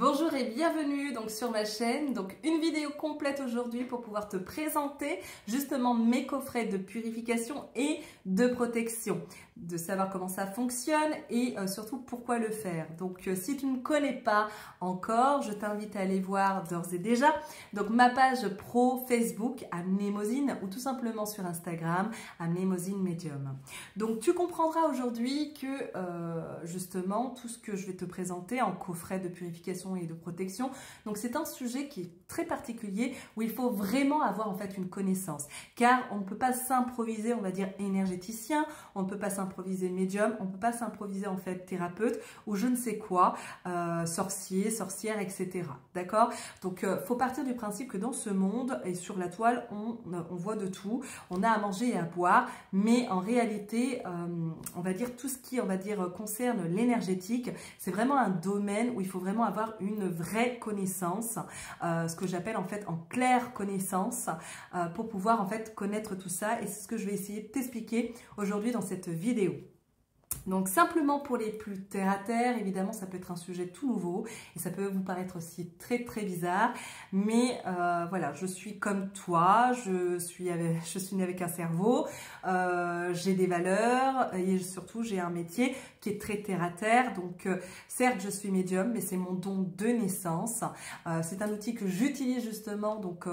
Bonjour et bienvenue donc sur ma chaîne. Donc une vidéo complète aujourd'hui pour pouvoir te présenter justement mes coffrets de purification et de protection, de savoir comment ça fonctionne et surtout pourquoi le faire. Donc si tu ne connais pas encore, je t'invite à aller voir d'ores et déjà donc ma page pro Facebook à Mnemosyne ou tout simplement sur Instagram à Mnemosyne Medium. Donc tu comprendras aujourd'hui que justement tout ce que je vais te présenter en coffret de purification et de protection, donc c'est un sujet qui est très particulier où il faut vraiment avoir en fait une connaissance, car on ne peut pas s'improviser, on va dire énergéticien, on ne peut pas s'improviser médium, on ne peut pas s'improviser en fait thérapeute ou je ne sais quoi, sorcier, sorcière, etc. D'accord? Donc faut partir du principe que dans ce monde et sur la toile on voit de tout, on a à manger et à boire, mais en réalité on va dire tout ce qui concerne l'énergétique, c'est vraiment un domaine où il faut vraiment avoir une vraie connaissance, ce que j'appelle en fait en claire connaissance, pour pouvoir en fait connaître tout ça, et c'est ce que je vais essayer de t'expliquer aujourd'hui dans cette vidéo. Donc simplement pour les plus terre à terre, évidemment ça peut être un sujet tout nouveau et ça peut vous paraître aussi très bizarre, mais voilà, je suis comme toi, je suis née avec un cerveau, j'ai des valeurs et surtout j'ai un métier qui est très terre à terre. Donc certes je suis médium, mais c'est mon don de naissance, c'est un outil que j'utilise justement donc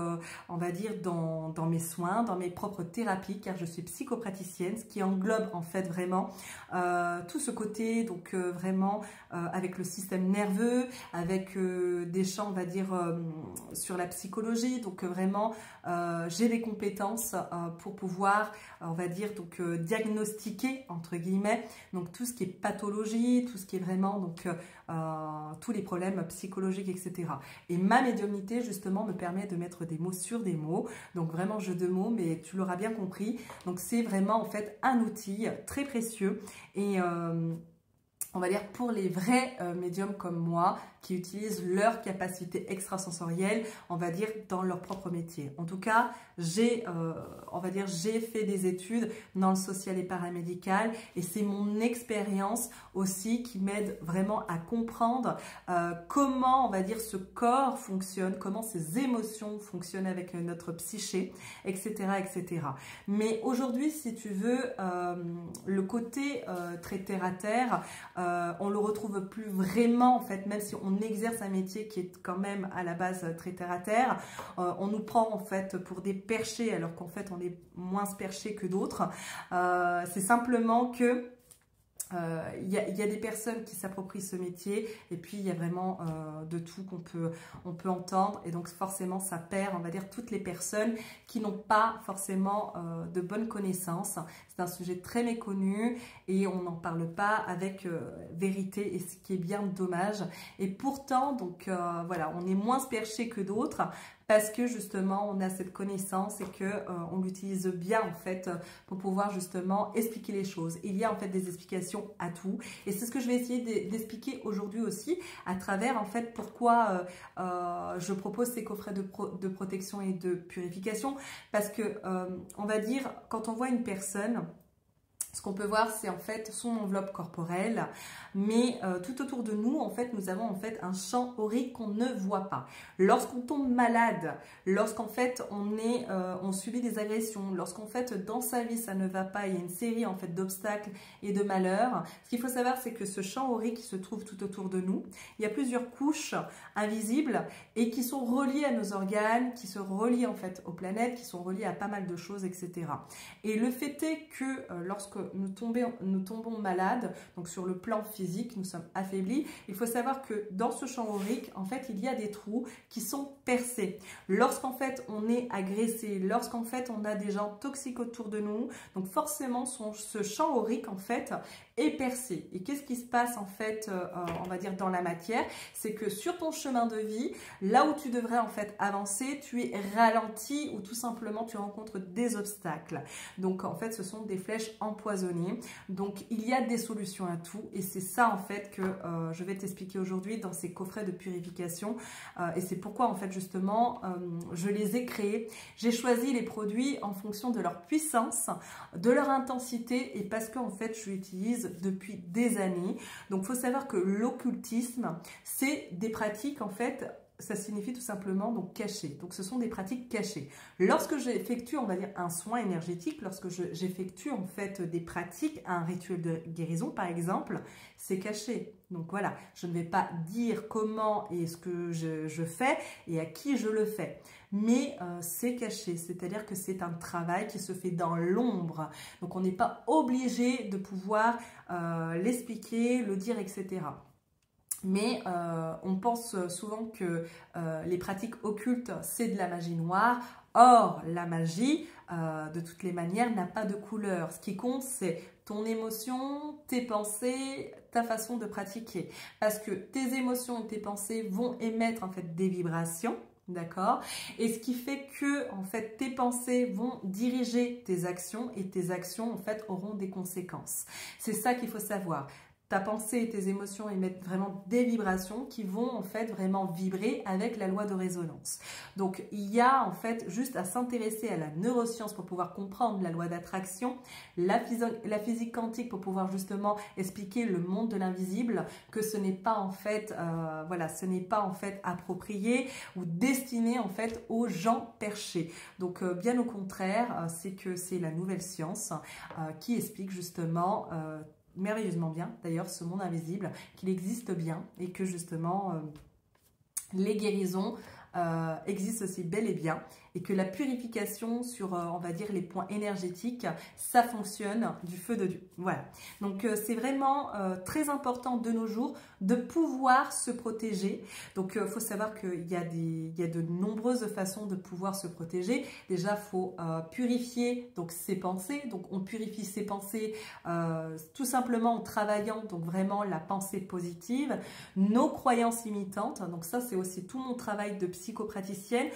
on va dire dans mes soins, dans mes propres thérapies, car je suis psychopraticienne, ce qui englobe en fait vraiment tout ce côté donc vraiment avec le système nerveux, avec des champs on va dire sur la psychologie. Donc vraiment j'ai des compétences pour pouvoir on va dire donc diagnostiquer entre guillemets donc tout ce qui est pathologie, tout ce qui est vraiment donc tous les problèmes psychologiques, etc. Et ma médiumnité justement me permet de mettre des mots sur des mots, donc vraiment jeu de mots, mais tu l'auras bien compris. Donc c'est vraiment en fait un outil très précieux et on va dire pour les vrais médiums comme moi qui utilisent leur capacité extrasensorielle, on va dire dans leur propre métier. En tout cas, j'ai fait des études dans le social et paramédical, et c'est mon expérience aussi qui m'aide vraiment à comprendre comment, on va dire, ce corps fonctionne, comment ces émotions fonctionnent avec notre psyché, etc., etc. Mais aujourd'hui, si tu veux, le côté très terre à terre, on le retrouve plus vraiment en fait, même si on exerce un métier qui est quand même à la base très terre à terre. On nous prend en fait pour des perchés alors qu'en fait on est moins perchés que d'autres. C'est simplement que il y a des personnes qui s'approprient ce métier, et puis il y a vraiment de tout on peut entendre, et donc forcément ça perd, on va dire, toutes les personnes qui n'ont pas forcément de bonnes connaissances. C'est un sujet très méconnu et on n'en parle pas avec vérité, et ce qui est bien dommage. Et pourtant donc voilà, on est moins perché que d'autres parce que justement on a cette connaissance et que on l'utilise bien en fait pour pouvoir justement expliquer les choses. Il y a en fait des explications à tout, et c'est ce que je vais essayer d'expliquer aujourd'hui aussi à travers en fait pourquoi je propose ces coffrets de protection et de purification, parce que on va dire quand on voit une personne, ce qu'on peut voir, c'est en fait son enveloppe corporelle, mais tout autour de nous, en fait, nous avons en fait un champ aurique qu'on ne voit pas. Lorsqu'on tombe malade, lorsqu'en fait on subit des agressions, lorsqu'en fait dans sa vie ça ne va pas, il y a une série en fait d'obstacles et de malheurs. Ce qu'il faut savoir, c'est que ce champ aurique qui se trouve tout autour de nous, il y a plusieurs couches invisibles et qui sont reliées à nos organes, qui se relient en fait aux planètes, qui sont reliées à pas mal de choses, etc. Et le fait est que lorsque nous tombons malades, donc sur le plan physique, nous sommes affaiblis, il faut savoir que dans ce champ aurique, en fait, il y a des trous qui sont percés. Lorsqu'en fait on est agressé, lorsqu'en fait on a des gens toxiques autour de nous, donc forcément ce champ aurique en fait est percé. Et qu'est-ce qui se passe en fait, on va dire dans la matière, c'est que sur ton chemin de vie, là où tu devrais en fait avancer, tu es ralenti ou tout simplement tu rencontres des obstacles. Donc en fait ce sont des flèches empoisonnées. Donc il y a des solutions à tout, et c'est ça en fait que je vais t'expliquer aujourd'hui dans ces coffrets de purification, et c'est pourquoi en fait justement je les ai créés. J'ai choisi les produits en fonction de leur puissance, de leur intensité, et parce que en fait je l'utilise depuis des années. Donc, il faut savoir que l'occultisme, c'est des pratiques, en fait, ça signifie tout simplement donc caché. Donc ce sont des pratiques cachées. Lorsque j'effectue, on va dire, un soin énergétique, lorsque j'effectue en fait des pratiques, un rituel de guérison par exemple, c'est caché. Donc voilà, je ne vais pas dire comment et ce que je fais et à qui je le fais. Mais c'est caché, c'est-à-dire que c'est un travail qui se fait dans l'ombre. Donc on n'est pas obligé de pouvoir l'expliquer, le dire, etc. Mais on pense souvent que les pratiques occultes, c'est de la magie noire. Or, la magie, de toutes les manières, n'a pas de couleur. Ce qui compte, c'est ton émotion, tes pensées, ta façon de pratiquer. Parce que tes émotions et tes pensées vont émettre en fait des vibrations. D'accord? Et ce qui fait que, en fait, tes pensées vont diriger tes actions et tes actions, en fait, auront des conséquences. C'est ça qu'il faut savoir. Ta pensée et tes émotions émettent vraiment des vibrations qui vont en fait vraiment vibrer avec la loi de résonance. Donc il y a en fait juste à s'intéresser à la neuroscience pour pouvoir comprendre la loi d'attraction, la physique quantique pour pouvoir justement expliquer le monde de l'invisible, que ce n'est pas en fait voilà, ce n'est pas en fait approprié ou destiné en fait aux gens perchés. Donc bien au contraire, c'est que c'est la nouvelle science qui explique justement merveilleusement bien d'ailleurs ce monde invisible, qu'il existe bien et que justement les guérisons existent aussi bel et bien et que la purification sur, on va dire, les points énergétiques, ça fonctionne du feu de Dieu. Voilà. Donc, c'est vraiment très important de nos jours de pouvoir se protéger. Donc, il faut savoir qu'il y a de nombreuses façons de pouvoir se protéger. Déjà, il faut purifier donc, ses pensées. Donc, on purifie ses pensées tout simplement en travaillant donc vraiment la pensée positive, nos croyances limitantes. Donc, ça, c'est aussi tout mon travail de psychopraticienne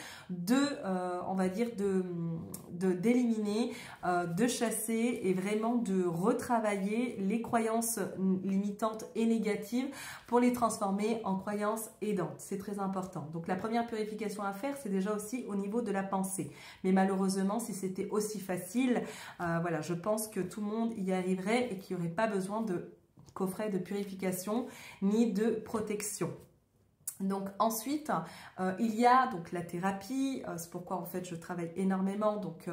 on va dire d'éliminer, de chasser et vraiment de retravailler les croyances limitantes et négatives pour les transformer en croyances aidantes. C'est très important. Donc la première purification à faire, c'est déjà aussi au niveau de la pensée. Mais malheureusement, si c'était aussi facile, voilà, je pense que tout le monde y arriverait et qu'il n'y aurait pas besoin de coffret de purification ni de protection. Donc ensuite, il y a donc la thérapie, c'est pourquoi en fait je travaille énormément donc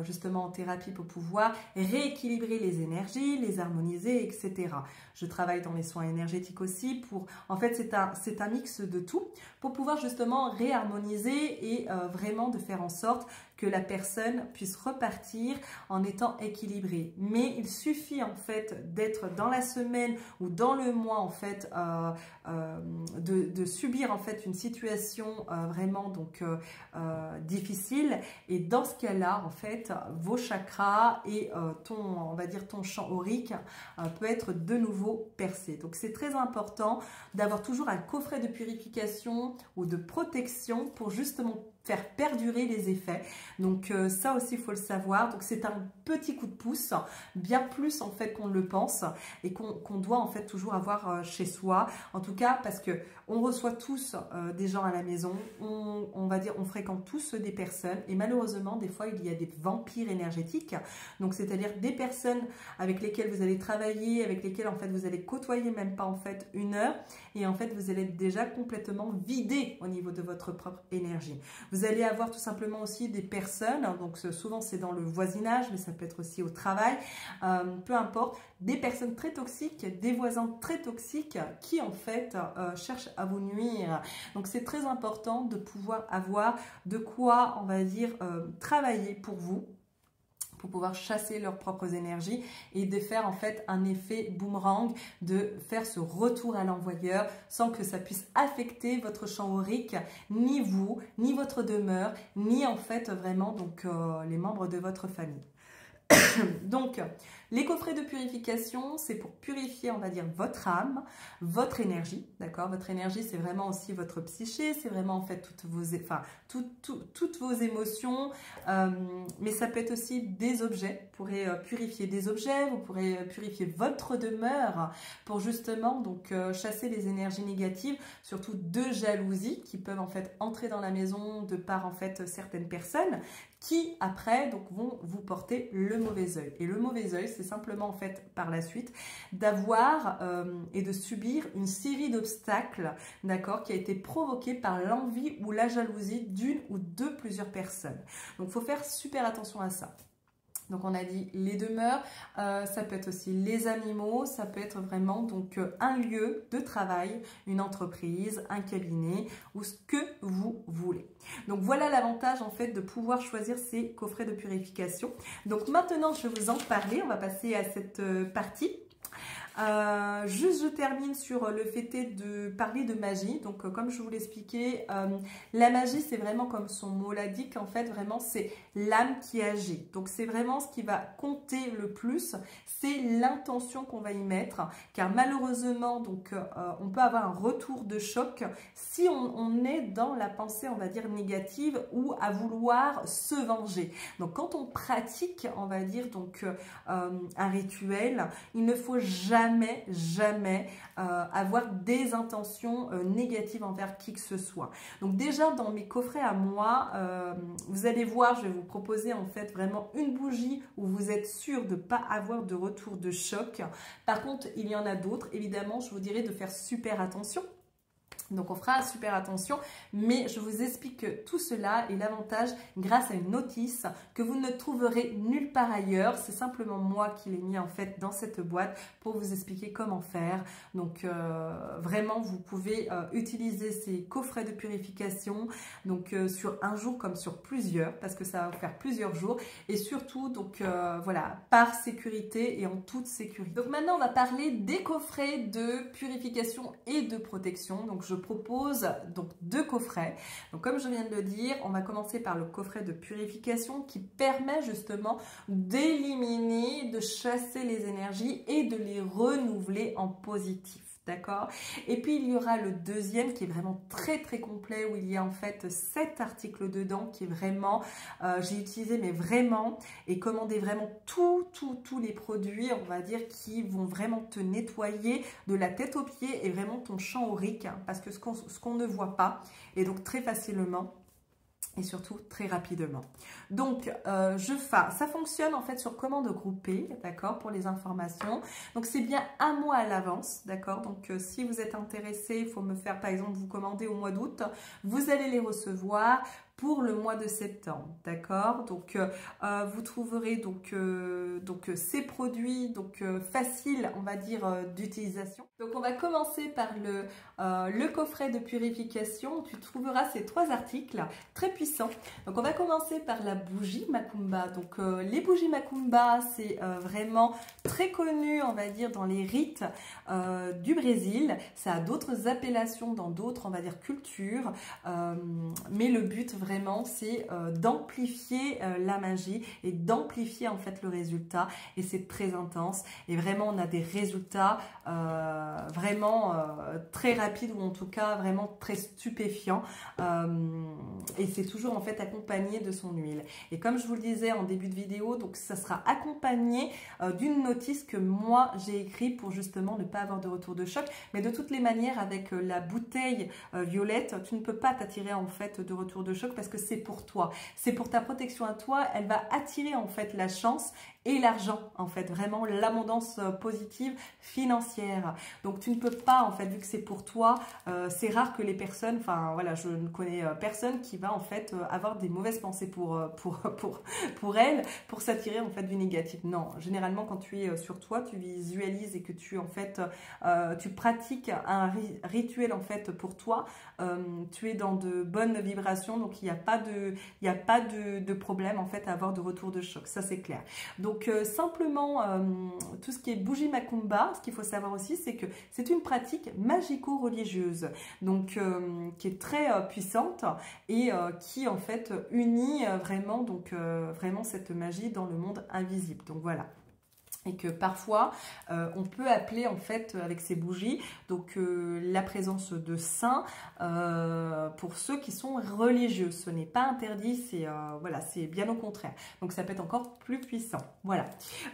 justement en thérapie pour pouvoir rééquilibrer les énergies, les harmoniser, etc. Je travaille dans les soins énergétiques aussi pour, en fait c'est un mix de tout pour pouvoir justement réharmoniser et vraiment de faire en sorte que la personne puisse repartir en étant équilibrée. Mais il suffit en fait d'être dans la semaine ou dans le mois en fait de subir en fait une situation vraiment donc difficile et dans ce cas-là en fait vos chakras et on va dire ton champ aurique peut être de nouveau percé. Donc c'est très important d'avoir toujours un coffret de purification ou de protection pour justement faire perdurer les effets. Donc ça aussi il faut le savoir. Donc c'est un petit coup de pouce, bien plus en fait qu'on le pense et qu'on doit en fait toujours avoir chez soi. En tout cas parce que on reçoit tous des gens à la maison, on va dire on fréquente tous des personnes et malheureusement des fois il y a des vampires énergétiques. Donc c'est-à-dire des personnes avec lesquelles vous allez travailler, avec lesquelles en fait vous allez côtoyer même pas en fait une heure et en fait vous allez être déjà complètement vidé au niveau de votre propre énergie. Vous allez avoir tout simplement aussi des personnes, donc souvent c'est dans le voisinage, mais ça peut être aussi au travail, peu importe, des personnes très toxiques, des voisins très toxiques qui en fait cherchent à vous nuire. Donc c'est très important de pouvoir avoir de quoi, on va dire, travailler pour vous, pour pouvoir chasser leurs propres énergies et de faire en fait un effet boomerang, de faire ce retour à l'envoyeur sans que ça puisse affecter votre champ aurique, ni vous, ni votre demeure, ni en fait vraiment donc les membres de votre famille. Donc, les coffrets de purification, c'est pour purifier, on va dire, votre âme, votre énergie, d'accord? Votre énergie, c'est vraiment aussi votre psyché, c'est vraiment en fait toutes vos émotions, mais ça peut être aussi des objets. Vous pourrez purifier des objets, vous pourrez purifier votre demeure pour justement donc chasser les énergies négatives, surtout de jalousie qui peuvent en fait entrer dans la maison de par en fait certaines personnes qui après donc vont vous porter le mauvais œil. Et le mauvais œil, c'est simplement en fait par la suite d'avoir et de subir une série d'obstacles, d'accord, qui a été provoquée par l'envie ou la jalousie d'une ou de plusieurs personnes. Donc il faut faire super attention à ça. Donc on a dit les demeures, ça peut être aussi les animaux, ça peut être vraiment donc un lieu de travail, une entreprise, un cabinet ou ce que vous voulez. Donc voilà l'avantage en fait de pouvoir choisir ces coffrets de purification. Donc maintenant je vais vous en parler, on va passer à cette partie. Juste je termine sur le fait de parler de magie. Donc comme je vous l'expliquais, la magie c'est vraiment comme son mot l'indique, en fait vraiment c'est l'âme qui agit. Donc c'est vraiment ce qui va compter le plus, c'est l'intention qu'on va y mettre, car malheureusement donc on peut avoir un retour de choc si on est dans la pensée on va dire négative ou à vouloir se venger. Donc quand on pratique on va dire donc un rituel, il ne faut jamais avoir des intentions négatives envers qui que ce soit. Donc déjà dans mes coffrets à moi, vous allez voir, je vais vous proposer en fait vraiment une bougie où vous êtes sûr de ne pas avoir de retour de choc. Par contre, il y en a d'autres, évidemment, je vous dirais de faire super attention. Donc on fera super attention, mais je vous explique tout cela et l'avantage grâce à une notice que vous ne trouverez nulle part ailleurs. C'est simplement moi qui l'ai mis en fait dans cette boîte pour vous expliquer comment faire. Donc vraiment vous pouvez utiliser ces coffrets de purification donc sur un jour comme sur plusieurs, parce que ça va vous faire plusieurs jours et surtout donc voilà, par sécurité et en toute sécurité. Donc maintenant on va parler des coffrets de purification et de protection. Donc je propose donc 2 coffrets. Donc comme je viens de le dire, on va commencer par le coffret de purification qui permet justement d'éliminer, de chasser les énergies et de les renouveler en positif. D'accord? Et puis il y aura le deuxième qui est vraiment très très complet où il y a en fait 7 articles dedans qui est vraiment, j'ai utilisé mais vraiment et commandé vraiment tous les produits on va dire qui vont vraiment te nettoyer de la tête aux pieds et vraiment ton champ aurique hein, parce que ce qu'on ne voit pas et donc très facilement et surtout très rapidement. Donc ça fonctionne en fait sur commande groupée, d'accord, pour les informations. Donc c'est bien un mois à l'avance, d'accord. Donc si vous êtes intéressé, il faut me faire par exemple vous commander au mois d'août, vous allez les recevoir pour le mois de septembre, d'accord. Donc vous trouverez donc ces produits donc faciles on va dire d'utilisation. Donc on va commencer par le coffret de purification. Tu trouveras ces 3 articles très puissants. Donc on va commencer par la bougie Macumba. Donc les bougies Macumba c'est vraiment très connu on va dire dans les rites du Brésil. Ça a d'autres appellations dans d'autres on va dire cultures, mais le but vraiment c'est d'amplifier la magie et d'amplifier en fait le résultat et c'est très intense et vraiment on a des résultats vraiment très rapides ou en tout cas vraiment très stupéfiants et c'est toujours en fait accompagné de son huile et comme je vous le disais en début de vidéo donc ça sera accompagné d'une notice que moi j'ai écrite pour justement ne pas avoir de retour de choc, mais de toutes les manières avec la bouteille violette tu ne peux pas t'attirer en fait de retour de choc parce que c'est pour toi, c'est pour ta protection à toi, elle va attirer en fait la chance et l'argent en fait, vraiment l'abondance positive financière. Donc tu ne peux pas en fait, vu que c'est pour toi, c'est rare que les personnes, enfin voilà, je ne connais personne qui va en fait avoir des mauvaises pensées pour elle, pour s'attirer en fait du négatif. Non, généralement quand tu es sur toi, tu visualises et que tu en fait, tu pratiques un rituel en fait pour toi, tu es dans de bonnes vibrations, donc il n'y a pas de problème en fait à avoir de retour de choc, ça c'est clair. Donc simplement tout ce qui est bougie Macumba, ce qu'il faut savoir aussi c'est que c'est une pratique magico-religieuse donc qui est très puissante et qui en fait unit vraiment donc vraiment cette magie dans le monde invisible. Donc voilà. Et que parfois on peut appeler en fait avec ces bougies donc la présence de saints pour ceux qui sont religieux. Ce n'est pas interdit, c'est voilà, c'est bien au contraire. Donc ça peut être encore plus puissant. Voilà.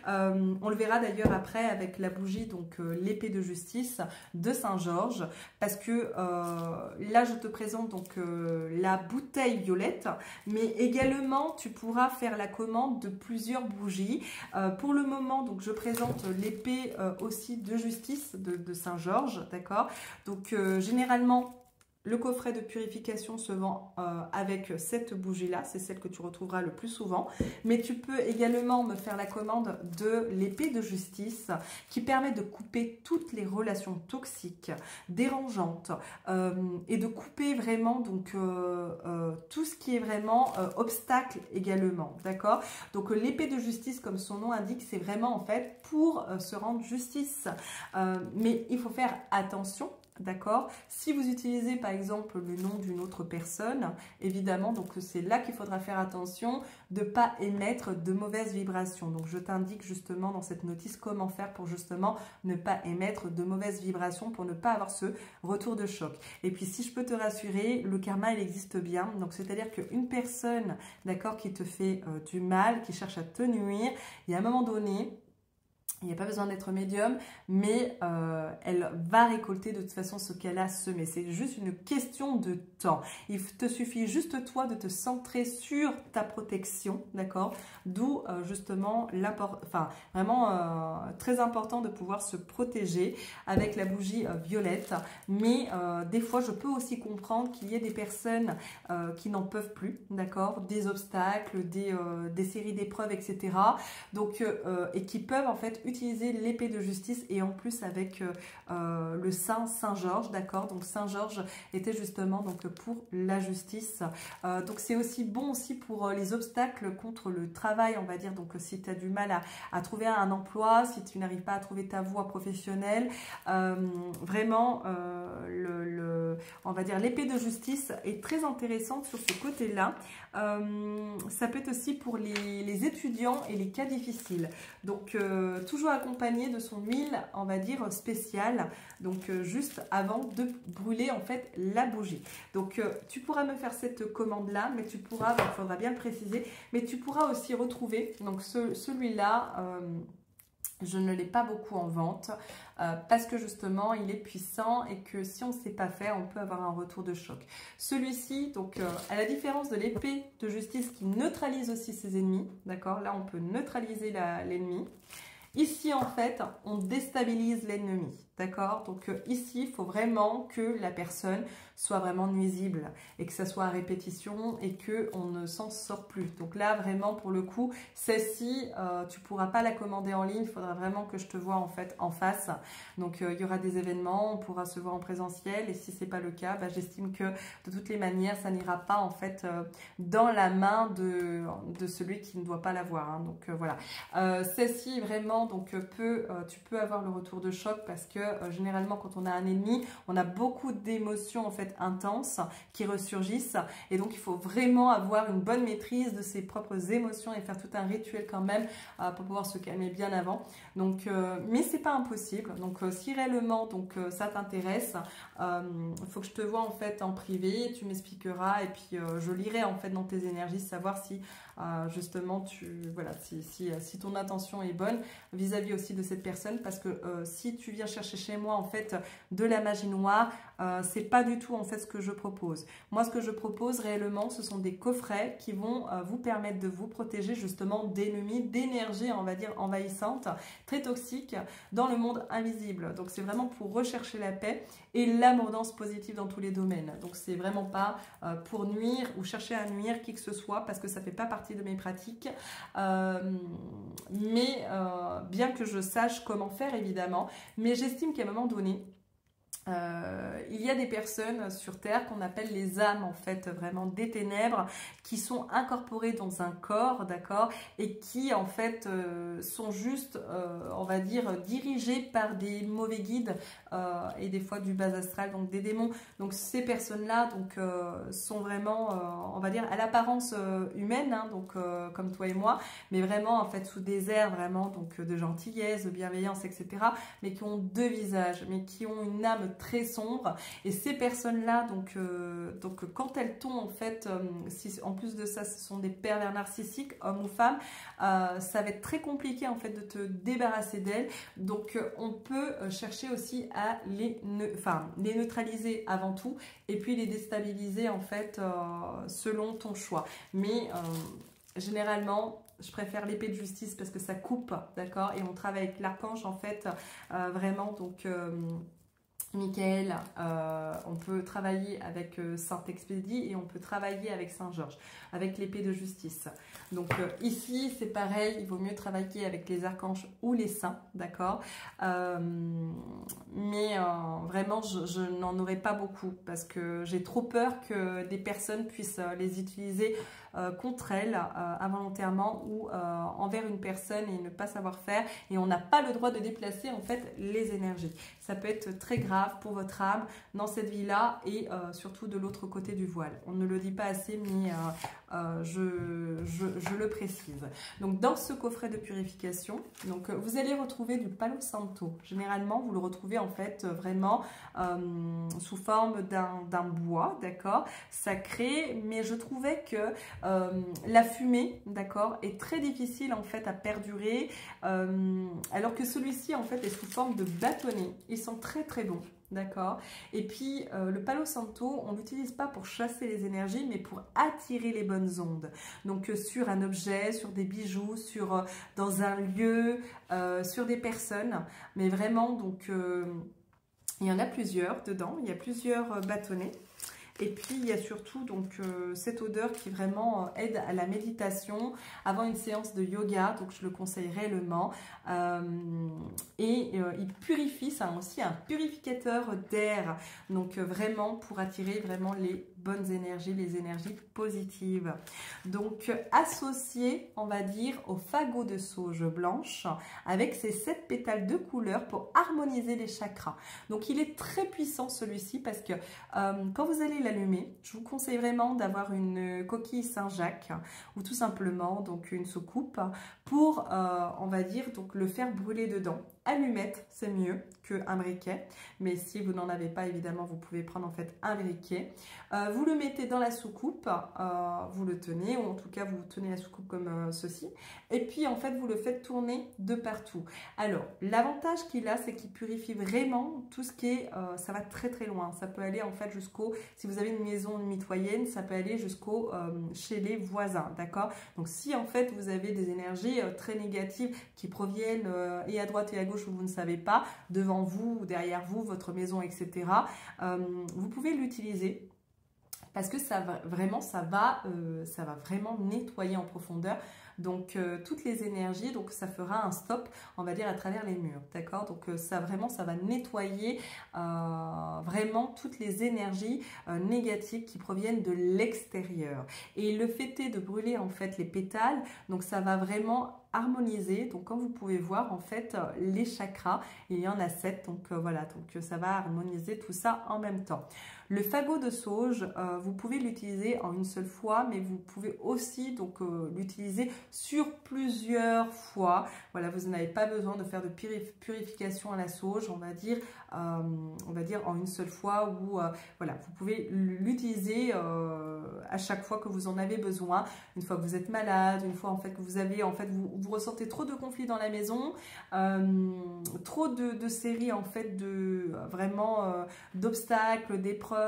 On le verra d'ailleurs après avec la bougie donc l'épée de justice de Saint-Georges parce que là je te présente donc la bouteille violette, mais également tu pourras faire la commande de plusieurs bougies. Pour le moment donc donc je présente l'épée aussi de justice de Saint-Georges, d'accord. Donc généralement, le coffret de purification se vend avec cette bougie-là, c'est celle que tu retrouveras le plus souvent. Mais tu peux également me faire la commande de l'épée de justice qui permet de couper toutes les relations toxiques, dérangeantes et de couper vraiment donc tout ce qui est vraiment obstacle également, d'accord. Donc l'épée de justice, comme son nom indique, c'est vraiment en fait pour se rendre justice. Mais il faut faire attention. D'accord. Si vous utilisez par exemple le nom d'une autre personne, évidemment, donc c'est là qu'il faudra faire attention de ne pas émettre de mauvaises vibrations. Donc je t'indique justement dans cette notice comment faire pour justement ne pas émettre de mauvaises vibrations, pour ne pas avoir ce retour de choc. Et puis si je peux te rassurer, le karma il existe bien. Donc c'est-à-dire qu'une personne, d'accord, qui te fait du mal, qui cherche à te nuire, il y a un moment donné, il n'y a pas besoin d'être médium, mais elle va récolter de toute façon ce qu'elle a semé. C'est juste une question de temps. Il te suffit juste toi de te centrer sur ta protection, d'accord? D'où justement vraiment très important de pouvoir se protéger avec la bougie violette. Mais des fois, je peux aussi comprendre qu'il y ait des personnes qui n'en peuvent plus, d'accord? Des obstacles, des séries d'épreuves, etc. Donc, et qui peuvent en fait utiliser l'épée de justice et en plus avec le Saint-Georges, d'accord. Donc Saint-Georges était justement donc pour la justice. Donc c'est aussi bon aussi pour les obstacles contre le travail, on va dire. Donc si tu as du mal à trouver un emploi, si tu n'arrives pas à trouver ta voie professionnelle, vraiment on va dire l'épée de justice est très intéressante sur ce côté-là. Ça peut être aussi pour les étudiants et les cas difficiles. Donc toujours accompagné de son huile, on va dire spéciale, donc juste avant de brûler en fait la bougie. Donc tu pourras me faire cette commande là, mais tu pourras, il faudra bien le préciser, mais tu pourras aussi retrouver donc celui-là. Je ne l'ai pas beaucoup en vente parce que justement il est puissant et que si on ne sait pas faire, on peut avoir un retour de choc. Celui-ci, donc à la différence de l'épée de justice qui neutralise aussi ses ennemis, d'accord, là on peut neutraliser l'ennemi. Ici en fait on déstabilise l'ennemi, d'accord. Donc ici il faut vraiment que la personne soit vraiment nuisible et que ça soit à répétition et qu'on ne s'en sort plus. Donc là vraiment pour le coup, celle-ci tu ne pourras pas la commander en ligne, il faudra vraiment que je te vois en fait en face. Donc il y aura des événements, on pourra se voir en présentiel et si ce n'est pas le cas, bah, j'estime que de toutes les manières ça n'ira pas en fait dans la main de celui qui ne doit pas l'avoir, hein. Donc voilà, celle-ci vraiment donc tu peux avoir le retour de choc parce que généralement quand on a un ennemi, on a beaucoup d'émotions en fait intenses qui ressurgissent et donc il faut vraiment avoir une bonne maîtrise de ses propres émotions et faire tout un rituel quand même pour pouvoir se calmer bien avant. Donc mais c'est pas impossible. Donc si réellement donc ça t'intéresse, il faut que je te vois en fait en privé, tu m'expliqueras et puis je lirai en fait dans tes énergies savoir si justement si ton intention est bonne vis-à-vis aussi de cette personne, parce que si tu viens chercher chez moi en fait de la magie noire, c'est pas du tout en fait ce que je propose. Moi ce que je propose réellement, ce sont des coffrets qui vont vous permettre de vous protéger justement d'ennemis, d'énergie on va dire envahissante, très toxique dans le monde invisible. Donc c'est vraiment pour rechercher la paix et l'abondance positive dans tous les domaines. Donc c'est vraiment pas pour nuire ou chercher à nuire qui que ce soit, parce que ça fait pas partie de mes pratiques, mais bien que je sache comment faire évidemment, mais j'estime qu'à un moment donné il y a des personnes sur Terre qu'on appelle les âmes en fait vraiment des ténèbres qui sont incorporées dans un corps, d'accord, et qui en fait sont juste on va dire dirigées par des mauvais guides et des fois du bas astral, donc des démons. Donc ces personnes là donc sont vraiment on va dire à l'apparence humaine, hein, donc comme toi et moi, mais vraiment en fait sous des airs vraiment donc de gentillesse, de bienveillance, etc., mais qui ont deux visages, mais qui ont une âme très sombre. Et ces personnes là donc quand elles tombent en fait si en plus de ça ce sont des pervers narcissiques, hommes ou femmes, ça va être très compliqué en fait de te débarrasser d'elles. Donc on peut chercher aussi à les neutraliser avant tout et puis les déstabiliser en fait selon ton choix. Mais généralement, je préfère l'épée de justice parce que ça coupe, d'accord? Et on travaille avec l'archange en fait, vraiment, donc Michael, on peut travailler avec Saint-Expédie et on peut travailler avec Saint-Georges, avec l'épée de justice. Donc ici, c'est pareil, il vaut mieux travailler avec les archanges ou les saints, d'accord? Mais vraiment, je n'en aurai pas beaucoup parce que j'ai trop peur que des personnes puissent les utiliser contre elles involontairement ou envers une personne et ne pas savoir faire. Et on n'a pas le droit de déplacer en fait les énergies. Ça peut être très grave pour votre âme dans cette vie-là et surtout de l'autre côté du voile. On ne le dit pas assez, mais je le précise. Donc dans ce coffret de purification, donc vous allez retrouver du Palo Santo. Généralement, vous le retrouvez en fait vraiment sous forme d'un bois, d'accord, sacré. Mais je trouvais que la fumée, d'accord, est très difficile en fait à perdurer, alors que celui-ci en fait est sous forme de bâtonnet. Ils sont très très bons. D'accord. Et puis, le Palo Santo, on l'utilise pas pour chasser les énergies, mais pour attirer les bonnes ondes. Donc, sur un objet, sur des bijoux, dans un lieu, sur des personnes. Mais vraiment, donc, il y en a plusieurs dedans. Il y a plusieurs bâtonnets. Et puis, il y a surtout donc cette odeur qui vraiment aide à la méditation avant une séance de yoga. Donc, je le conseille réellement. Il purifie, c'est aussi un purificateur d'air. Donc, vraiment pour attirer vraiment les bonnes énergies, les énergies positives. Donc, associé, on va dire, au fagot de sauge blanche avec ses 7 pétales de couleur pour harmoniser les chakras. Donc, il est très puissant celui-ci parce que quand vous allez l'allumer, je vous conseille vraiment d'avoir une coquille Saint-Jacques ou tout simplement donc une soucoupe pour, on va dire, donc le faire brûler dedans. Allumette, c'est mieux qu'un briquet, mais si vous n'en avez pas, évidemment, vous pouvez prendre en fait un briquet. Vous le mettez dans la soucoupe, vous le tenez, ou en tout cas, vous tenez la soucoupe comme ceci, et puis en fait, vous le faites tourner de partout. Alors, l'avantage qu'il a, c'est qu'il purifie vraiment tout ce qui est, ça va très très loin, ça peut aller en fait jusqu'au, si vous avez une maison mitoyenne, ça peut aller jusqu'au chez les voisins, d'accord? Donc, si en fait, vous avez des énergies très négatives qui proviennent et à droite et à gauche, où vous ne savez pas, devant vous ou derrière vous, votre maison, etc. Vous pouvez l'utiliser parce que ça va vraiment nettoyer en profondeur. Donc, toutes les énergies, donc ça fera un stop, on va dire, à travers les murs, d'accord? Donc, ça va nettoyer vraiment toutes les énergies négatives qui proviennent de l'extérieur. Et le fait est de brûler, en fait, les pétales, donc ça va vraiment harmoniser. Donc, comme vous pouvez voir, en fait, les chakras, il y en a 7, donc voilà, donc ça va harmoniser tout ça en même temps. Le fagot de sauge, vous pouvez l'utiliser en une seule fois, mais vous pouvez aussi donc l'utiliser sur plusieurs fois. Voilà, vous n'avez pas besoin de faire de purification à la sauge, on va dire en une seule fois, ou voilà, vous pouvez l'utiliser à chaque fois que vous en avez besoin, une fois que vous êtes malade, une fois en fait que vous avez vous ressentez trop de conflits dans la maison, trop de séries en fait d'obstacles, d'épreuves,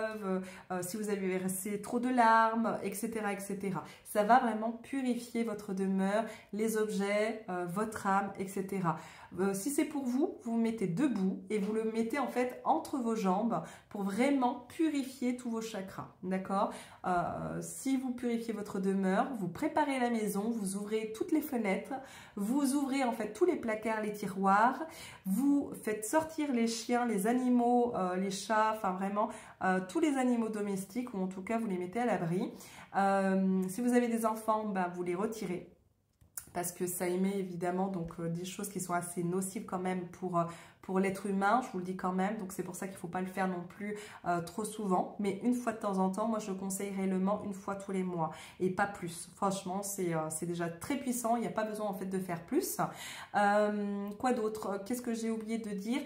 si vous avez versé trop de larmes, etc., etc. Ça va vraiment purifier votre demeure, les objets, votre âme, etc. Si c'est pour vous, vous mettez debout et vous le mettez en fait entre vos jambes pour vraiment purifier tous vos chakras, d'accord? Si vous purifiez votre demeure, vous préparez la maison, vous ouvrez toutes les fenêtres, vous ouvrez en fait tous les placards, les tiroirs, vous faites sortir les chiens, les animaux, les chats, enfin vraiment tous les animaux domestiques, ou en tout cas vous les mettez à l'abri. Si vous avez des enfants, vous les retirez, parce que ça émet évidemment donc des choses qui sont assez nocives quand même pour l'être humain, je vous le dis quand même. Donc c'est pour ça qu'il ne faut pas le faire non plus trop souvent, mais une fois de temps en temps. Moi je conseille réellement une fois tous les mois et pas plus. Franchement c'est déjà très puissant, il n'y a pas besoin en fait de faire plus. Quoi d'autre? Qu'est-ce que j'ai oublié de dire?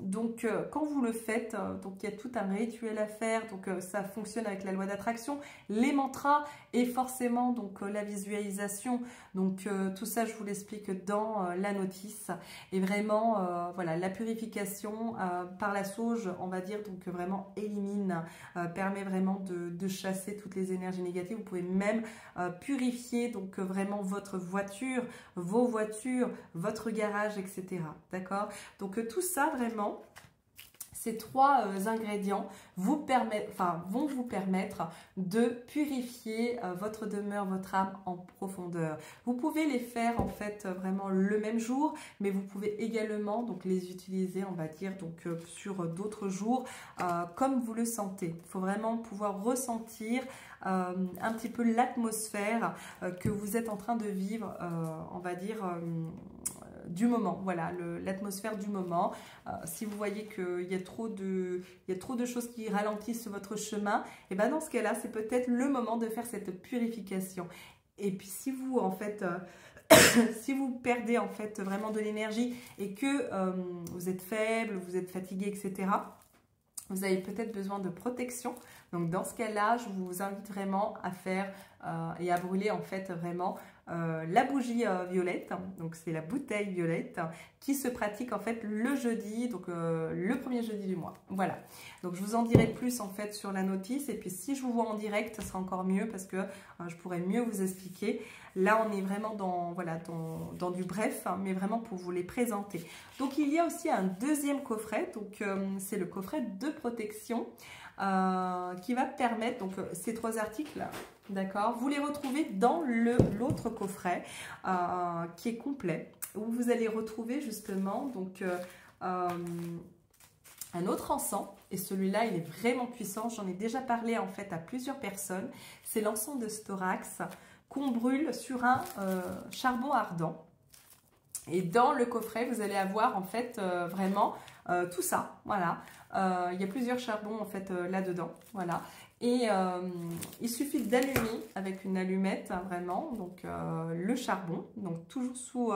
Donc quand vous le faites, donc il y a tout un rituel à faire, donc ça fonctionne avec la loi d'attraction, les mantras et forcément donc la visualisation. Donc tout ça je vous l'explique dans la notice. Et vraiment vraiment, voilà, la purification par la sauge, on va dire, donc vraiment élimine, permet vraiment de chasser toutes les énergies négatives. Vous pouvez même purifier donc vraiment votre voiture, vos voitures, votre garage, etc. D'accord? Donc tout ça vraiment, ces trois ingrédients vont vous permettre de purifier votre demeure, votre âme en profondeur. Vous pouvez les faire en fait vraiment le même jour, mais vous pouvez également donc les utiliser, on va dire, donc sur d'autres jours comme vous le sentez. Il faut vraiment pouvoir ressentir un petit peu l'atmosphère que vous êtes en train de vivre, on va dire, du moment, voilà, l'atmosphère du moment. Si vous voyez qu'il y a trop de choses qui ralentissent votre chemin, et ben dans ce cas-là, c'est peut-être le moment de faire cette purification. Et puis si vous, en fait, si vous perdez en fait vraiment de l'énergie et que vous êtes faible, vous êtes fatigué, etc., vous avez peut-être besoin de protection. Donc dans ce cas-là, je vous invite vraiment à faire et à brûler en fait vraiment la bougie violette. Donc c'est la bouteille violette qui se pratique en fait le jeudi, donc le premier jeudi du mois. Voilà. Donc je vous en dirai plus en fait sur la notice. Et puis si je vous vois en direct, ce sera encore mieux parce que je pourrai mieux vous expliquer. Là, on est vraiment dans, voilà, dans du bref, hein, mais vraiment pour vous les présenter. Donc, il y a aussi un deuxième coffret. Donc, c'est le coffret de protection qui va permettre, donc, ces trois articles, d'accord, vous les retrouvez dans l'autre coffret qui est complet, où vous allez retrouver justement, donc, un autre encens, et celui-là, il est vraiment puissant. J'en ai déjà parlé en fait à plusieurs personnes. C'est l'encens de Storax qu'on brûle sur un charbon ardent. Et dans le coffret, vous allez avoir en fait vraiment tout ça. Voilà. Il y a plusieurs charbons en fait là-dedans. Voilà. Et il suffit d'allumer avec une allumette, hein, vraiment, donc le charbon. Donc toujours sous,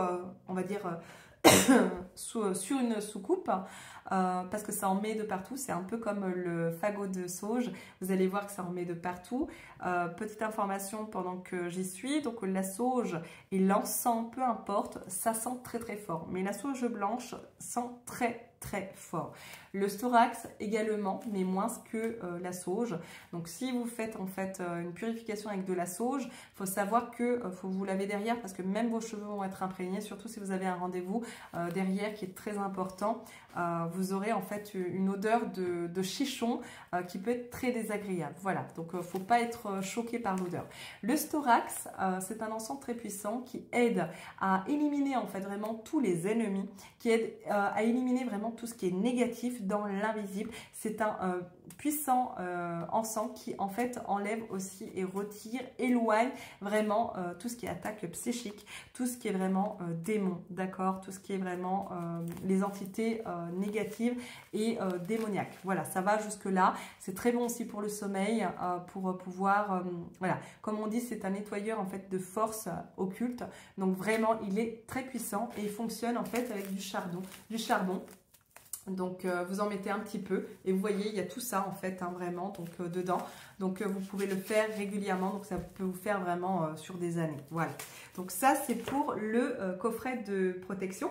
on va dire, sur une soucoupe. Parce que ça en met de partout, c'est un peu comme le fagot de sauge, vous allez voir que ça en met de partout. Petite information pendant que j'y suis, donc la sauge et l'encens, peu importe, ça sent très très fort, mais la sauge blanche sent très fort. Le Storax également, mais moins que la sauge. Donc si vous faites en fait une purification avec de la sauge, il faut savoir que faut vous laver derrière parce que même vos cheveux vont être imprégnés, surtout si vous avez un rendez-vous derrière qui est très important. Vous aurez en fait une odeur de chichon qui peut être très désagréable. Voilà, donc il ne faut pas être choqué par l'odeur. Le Storax, c'est un encens très puissant qui aide à éliminer en fait vraiment tous les ennemis, qui aide à éliminer vraiment tout ce qui est négatif dans l'invisible. C'est un puissant encens qui en fait enlève aussi et retire, éloigne vraiment tout ce qui est attaque psychique, tout ce qui est vraiment démon, d'accord, tout ce qui est vraiment les entités négatives et démoniaques. Voilà, ça va jusque là. C'est très bon aussi pour le sommeil, pour pouvoir, voilà, comme on dit, c'est un nettoyeur en fait de force occulte. Donc vraiment, il est très puissant et il fonctionne en fait avec du charbon. Donc vous en mettez un petit peu et vous voyez il y a tout ça en fait hein, vraiment donc dedans. Donc vous pouvez le faire régulièrement, donc ça peut vous faire vraiment sur des années. Voilà, donc ça c'est pour le coffret de protection.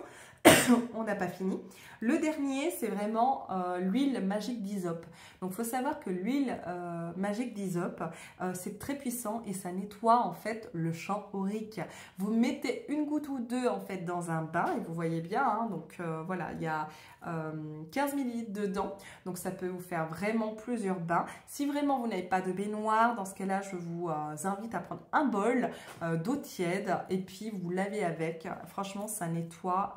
On n'a pas fini. Le dernier, c'est vraiment l'huile magique d'hysope. Donc, il faut savoir que l'huile magique d'hysope, c'est très puissant et ça nettoie en fait le champ aurique. Vous mettez une goutte ou deux en fait dans un bain et vous voyez bien. Hein, donc, voilà, il y a 15 ml dedans. Donc, ça peut vous faire vraiment plusieurs bains. Si vraiment vous n'avez pas de baignoire, dans ce cas-là, je vous invite à prendre un bol d'eau tiède et puis vous lavez avec. Franchement, ça nettoie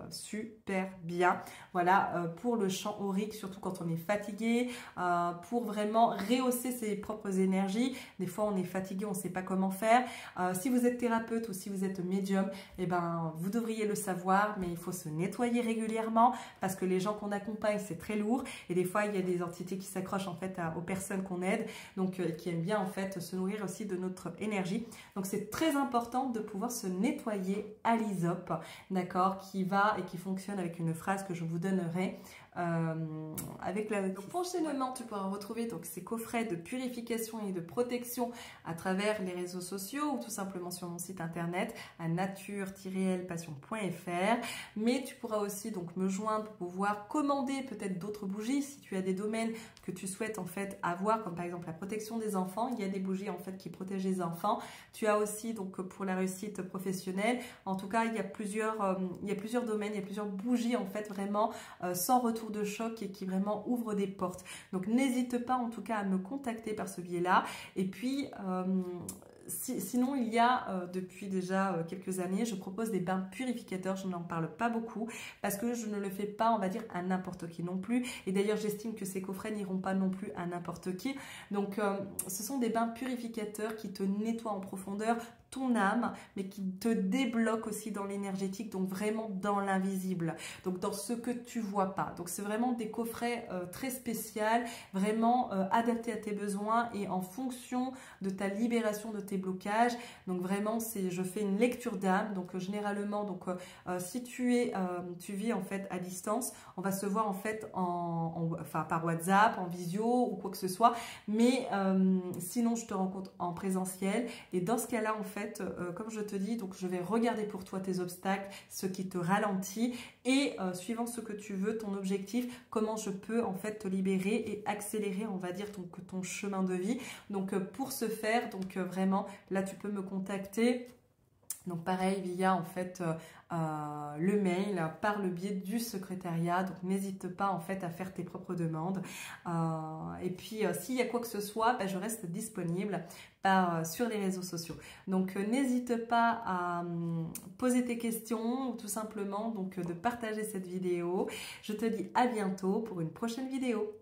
super bien. Voilà, pour le champ aurique, surtout quand on est fatigué, pour vraiment rehausser ses propres énergies. Des fois, on est fatigué, on ne sait pas comment faire. Si vous êtes thérapeute ou si vous êtes médium, eh ben, vous devriez le savoir, mais il faut se nettoyer régulièrement parce que les gens qu'on accompagne, c'est très lourd. Et des fois, il y a des entités qui s'accrochent en fait aux personnes qu'on aide, donc qui aiment bien en fait se nourrir aussi de notre énergie. Donc, c'est très important de pouvoir se nettoyer à l'hysope, d'accord, qui va et qui fonctionne avec une phrase que je vous donnerai. avec la enchaînement, tu pourras retrouver donc ces coffrets de purification et de protection à travers les réseaux sociaux ou tout simplement sur mon site internet à nature-elpassion.fr. Mais tu pourras aussi donc me joindre pour pouvoir commander peut-être d'autres bougies si tu as des domaines que tu souhaites en fait avoir, comme par exemple la protection des enfants. Il y a des bougies en fait qui protègent les enfants. Tu as aussi donc pour la réussite professionnelle. En tout cas, il y a plusieurs domaines, il y a plusieurs bougies en fait vraiment sans retour de choc et qui vraiment ouvrent des portes. Donc n'hésite pas en tout cas à me contacter par ce biais-là. Et puis sinon, il y a depuis déjà quelques années, je propose des bains purificateurs. Je n'en parle pas beaucoup parce que je ne le fais pas, on va dire, à n'importe qui non plus. Et d'ailleurs, j'estime que ces coffrets n'iront pas non plus à n'importe qui. Donc, ce sont des bains purificateurs qui te nettoient en profondeur ton âme, mais qui te débloque aussi dans l'énergétique, donc vraiment dans l'invisible, donc dans ce que tu vois pas. Donc c'est vraiment des coffrets très spéciaux, vraiment adaptés à tes besoins et en fonction de ta libération de tes blocages. Donc vraiment, je fais une lecture d'âme. Donc généralement, donc si tu vis en fait à distance, on va se voir en fait enfin par WhatsApp, en visio ou quoi que ce soit. Mais sinon, je te rencontre en présentiel. Et dans ce cas-là, en fait, comme je te dis, donc je vais regarder pour toi tes obstacles, ce qui te ralentit et suivant ce que tu veux, ton objectif, comment je peux en fait te libérer et accélérer, on va dire, ton chemin de vie. Donc pour ce faire, donc vraiment, là tu peux me contacter. Donc pareil, via en fait le mail, par le biais du secrétariat. Donc n'hésite pas en fait à faire tes propres demandes. Et puis s'il y a quoi que ce soit, je reste disponible sur les réseaux sociaux. Donc n'hésite pas à poser tes questions ou tout simplement donc de partager cette vidéo. Je te dis à bientôt pour une prochaine vidéo.